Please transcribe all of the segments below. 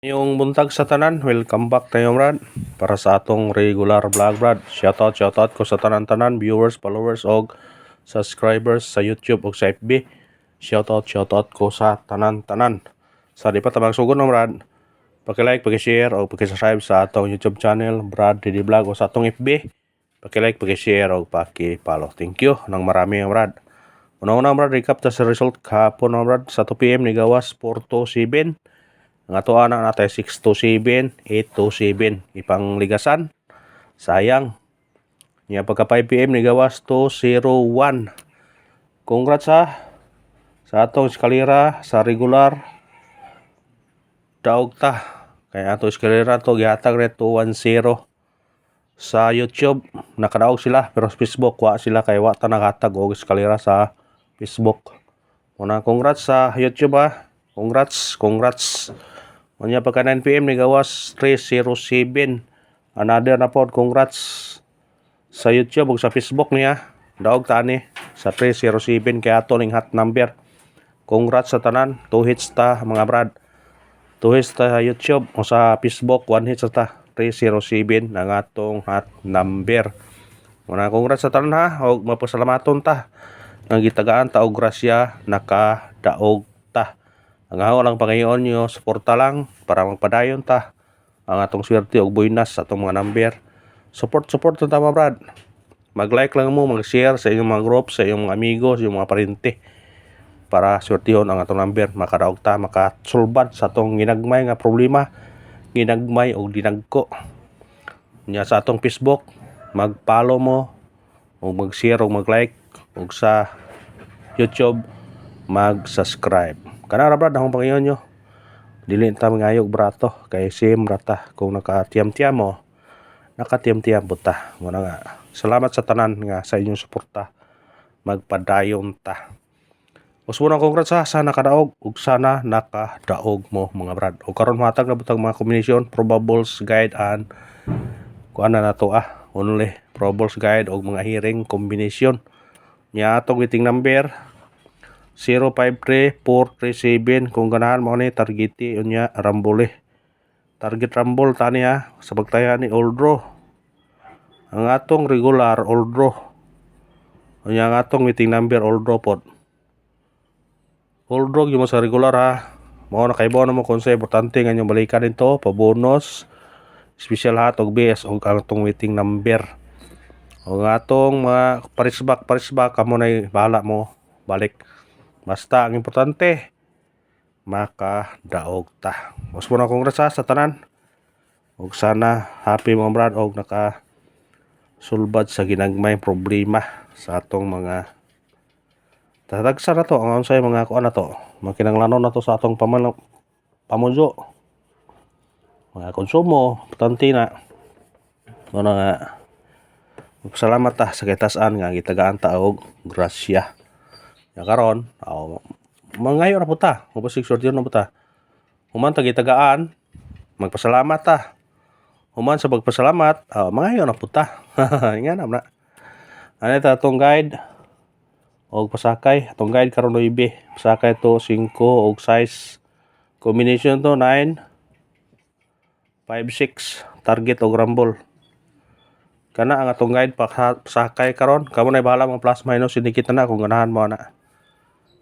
Yung buntag sa tanan, welcome back tayo Brad para sa atong regular vlog Brad. Shoutout ko sa tanan-tanan, viewers, followers og subscribers sa YouTube o sa FB. Shoutout ko sa tanan-tanan. Sa di pa tabang sugon Brad, paki-like, paki-share o paki-subscribe sa atong YouTube channel Brad Didi Vlog o sa atong FB. Paki-like, paki-share o paki-follow. Thank you nang marami Brad. Una-una Brad, recap ta sa result kahapon Brad sa 2 PM ni gawas 4-7. Ang ato anak natay 6-7, 8-7 ipang ligasan. Sayang. Nya pagka 5 PM ni gawas 2-0-1. Congrats sa atong eskalera sa regular. Daog ta. Kaya ato eskalera to gihatag ret 2-1-0. Sa YouTube nakadaog sila pero sa Facebook wa sila kay wa ta naghatag og eskalera sa Facebook. Una congrats sa YouTube Congrats. Unya pagka 9 PM ni gawas 3-0-7. Another na pod congrats sa YouTube ug sa Facebook niya. Daog ta ni sa 3-0-7 kay ato ning hot number. Congrats sa tanan. 2 hits ta mga brad. 2 hits ta sa YouTube o sa Facebook 1 hits ta. 3-0-7 ang atong hot number. Una congrats sa tanan og mapasalamaton ta. Ang gitagaan ta og grasya nakadaog ta. Ang ako lang pangayon nyo, suporta lang para magpadayon ta ang atong swerte og buinas sa atong mga number. Support ta mga brad. Mag-like lang mo, mag-share sa inyong mga group, sa inyong mga amigo, sa inyong mga parente para swertihon ang atong number, makadaog ta, makasulbad sa atong ginagmay nga problema, ginagmay og dinagko. Nya sa atong Facebook, mag-follow mo o mag-share o mag-like ug sa YouTube mag-subscribe. Kanara brad akong pangayon nyo. Dili ta mangayog brato kay sim rata kung nakatiyam-tiyam mo. Nakatiyam-tiyam buta. Muna nga. Salamat sa tanan nga sa inyong suporta. Magpadayon ta. Usbo na congrats sana nakadaog ug sana nakadaog mo mga brad. O karon matag na butang mga kombinasyon, probables guide and kuan na nato only probables guide og mga hearing combination. Nya atong waiting number 053437 kung ganahan mo ni targeti unya rambole. Target rumble tani sa pagtayan ni old draw. Ang atong regular old draw. Unya ang atong meeting number old draw pod. Old draw gyud mo sa regular Mao na kay bono mo kung sa importante nga inyong balikan dito pa bonus special hat og BS og ang atong meeting number. Og atong mga parisbak kamo nay bahala mo balik. Basta ang importante makadaog ta. Mas muna congrats sa tanan. Ug sana happy mga brad og naka sulbad sa ginagmay problema sa atong mga tatagsa na to ang unsay mga kuan na to. Makinanglanon na to sa atong pamujo. Mga konsumo, importante na. Ano nga salamat sa kitasan nga gitagaan ta og grasya. Ya karon, mangayo na po ta. Mabasig sortiyon na po ta. Human tagitagaan, magpasalamat ta. Human sa pagpasalamat, mangayo na po ta. Nga na. Ano ito atong guide? Og pasakay. Atong guide karon 9. Pasakay to 5 og size. Combination to 9, 5, 6. Target og rumble. Kana ang atong guide pasakay karon. Kamo na bahala mga plus minus indikita na kung ganahan mo na.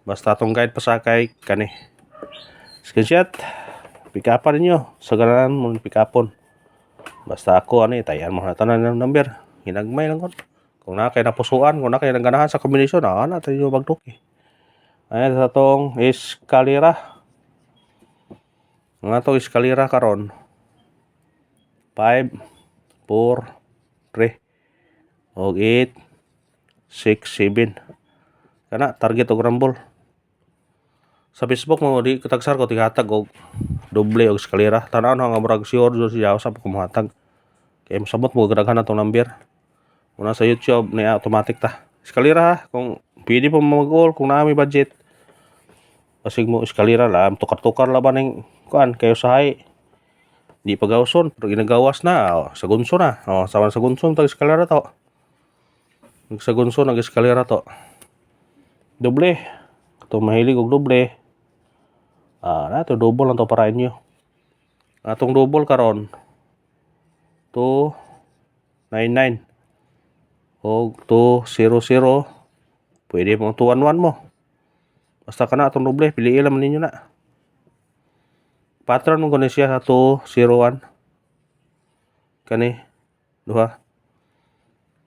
Basta atong guide pasakay kani. Screenshot. Pikapan ninyo. Sa ganahan mo pikapon. Basta ako tayan mo na tanan ng number. Hinagmay lang ko. Kung na kay napusuan, kung na kay naganahan sa kombinasyon, na tayo magduki. Ayan sa atong eskalera. Ang atong eskalera karon 5, 4, 3 og 8, 6, 7. Kana target og rumble. Sa Facebook mo di katagsar ko tigatag og doble og eskalera. Tanaw nga murag sure do siya sa pagkumatag. Kay masabot mo gadagan atong number. Una sa YouTube na automatic ta. Eskalera kung pwede pa mag-all kung na may budget. Pasig mo eskalera lang tukar-tukar laban ning kuan kayo sahay. Di pagawson pero ginagawas na sa gunso na. Sama sa gunso tag eskalera to. Sa gunso nag eskalera to. Doble. Ito mahilig og doble. Nato double lang to para inyo. Atong double karon 299 o 200 pwede mo 211 mo. Basta kana atong doble piliin lang ninyo na. Pattern mo gani siya sa 201 kani duha.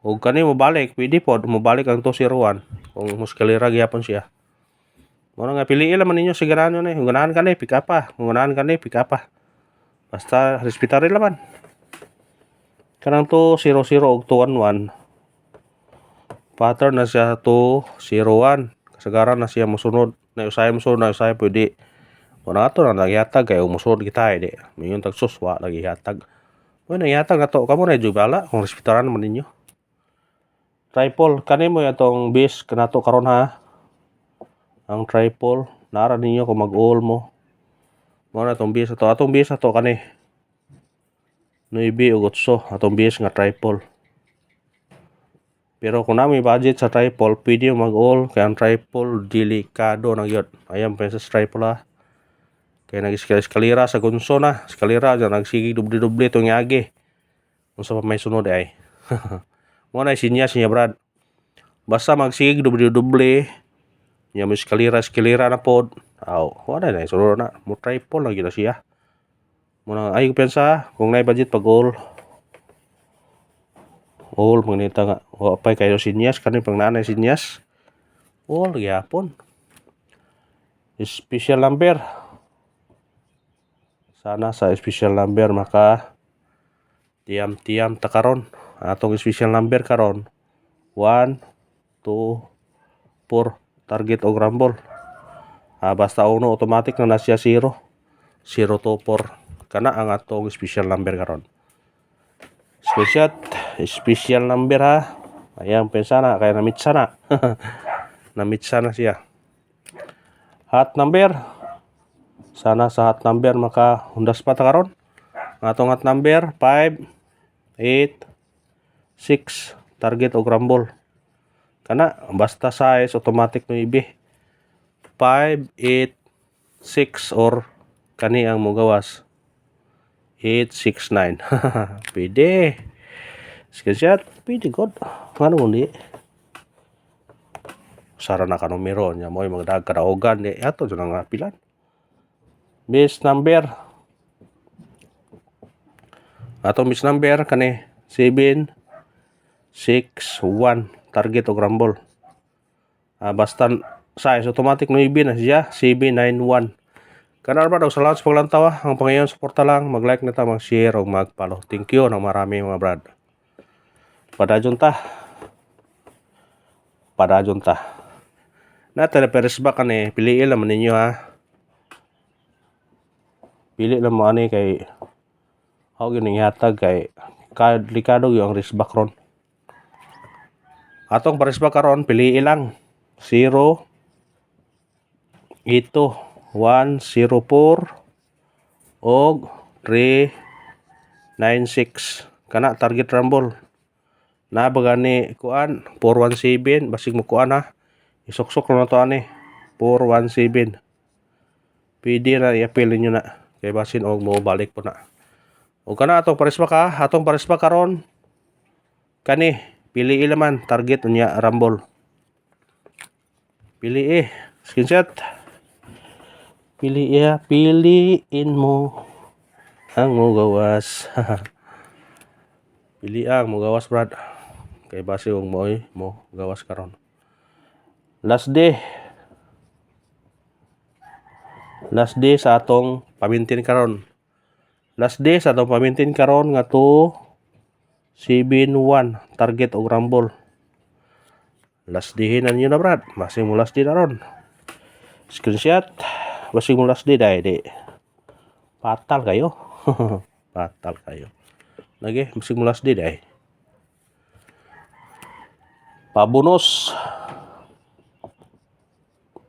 O kani mo balik pwede pod mo balik ang 201 kung muskalira gyapon siya. Mo nga piliin lang ninyo si ganahan ni. Kung ganahan kani pick up pa, kung ganahan kani pick up pa. Basta respetare laman. Kanang 200 og 211 pattern na siya 201 kasagaran na siya mosunod na usay mosunod na usay pwede mo na ato na nagyatag kay mosunod kita di mayon tag suswa lagi hatag mo na yatag nato kamo na jubala kung respetaran man ninyo. Triple kani mo atong base kanato karon ha. Ang triple nara ninyo kung mag-all mo na atong base ato kani 9 o 8 atong base nga triple. Pero kung na may budget sa triple, pwede yung mag-all. Kaya ang triple, delikado na yun. Ayan pa sa triple ha. Kaya nag-eskalira sa gunso na. Eskalira, dyan nagsigig dubli-dubli itong yagi. Kung sa may sunod ay. Muna sinyas niya brad. Basta magsigig dubli-dubli. Niya may eskalira na pod. Wala na, sunod na. Mo triple lang yun na siya. Muna, ay pensa, kung na budget pag-all. All magnita nga wapay kayo sinyas kani pang nanay sinyas all gyapon. Special number sana sa special number maka tiam takaron atong special number karon 1 2 4 target og rumble basta uno automatic na siya 0 to 4 kana ang atong special number karon. Screenshot special number ha. Ayan pensa na kaya namitsa na. Namitsa na siya. Hot number. Sana sa hot number maka hundas pa ta karon. Atong hot number 5 8 6 target og rumble. Kana basta size automatic no ibi. 5 8 6 or kani ang mogawas. 869 pwede screenshot pwede god ano mo di sara na ka numero nya mo magdag kadaogan di ato dyan ang pilan base number atong base number kani 7 6 1 target og rumble basta size automatic no ibi na siya 791 Kanar ba daw sa lahat sa paglantaw ang pangayon suporta lang mag-like na ta mag-share o mag-follow. Thank you ng marami mga brad. Padajon ta. Nata peres ba kani piliin lang ninyo ha. Pili lang mo ani kay ako gining hatag kay delikado yung risbak ron. Atong parisbak karon piliin lang 0 ito 104 og 396 kana target rumble na bagani kuan 417 basig mo kuan ha isuksok na to ani 417 pwede na i-appeal niyo na kay basin og mo balik po na o kana atong parisba karon kani pili ilaman target unya rumble pili screenshot piliin mo ang mugawas. Pili ang mugawas brad. Kay base og mo gawas karon. Last day sa atong pamintin karon. Nga to 7-1 target og rumble. Last day na niyo na brad. Base mo last day na ron. Screenshot. Basig mo last day dahil di patal kayo. Lagi, basig mo last day dahil pabonus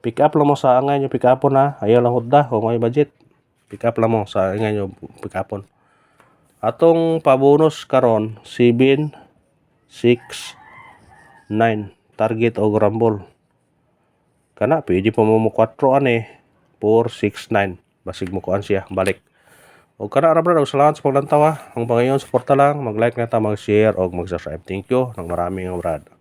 pick up lang mo sa angay nyo pick upon na ayaw lang hudda kung may budget pick up lang mo sa angay nyo pick upon atong pabonus karon 7 6 9 target og rumble kana pwede pa mo 4 ani 469 basig mo kuan siya balik O kana ra brad, og salamat sa paglantaw ha. Ang pangayon suporta lang, mag-like na ta, mag-share og mag-subscribe. Thank you nang marami nga brad.